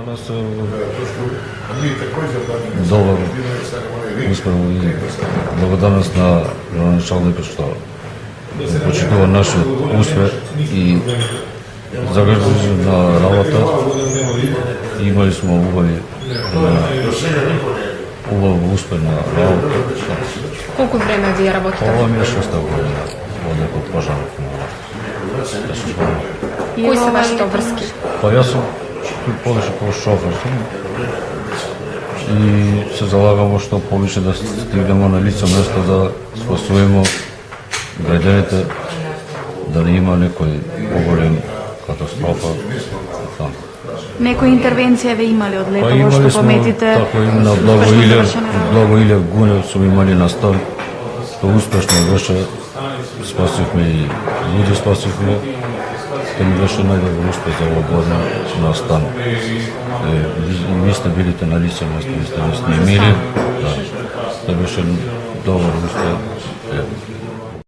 За нас е добър успех и благодарност на началника што почитува нашиот успех и загрижен на работа. Имали сме убав успех на работа. Колко време вие работите? Ова ми е 6-та година во некој пожаров. Кои се вашите обврски? Па јас сум повеќе како шофер и се залагамо што повеќе да стигнемо на лице место да спасуваме граѓаните, да не има некој поголем катастрофа. Некоја интервенција ве имали од Па летово имали што пометите? Така на Благо Илев Гунев сум имали на стан. Тоа успешно беше. Спасивме и луѓе спасивме. Тоа ми беше најдобар успех за оваа година на стан. Ви сте билите на лице место, ви сте снимили. Тоа беше добар успех.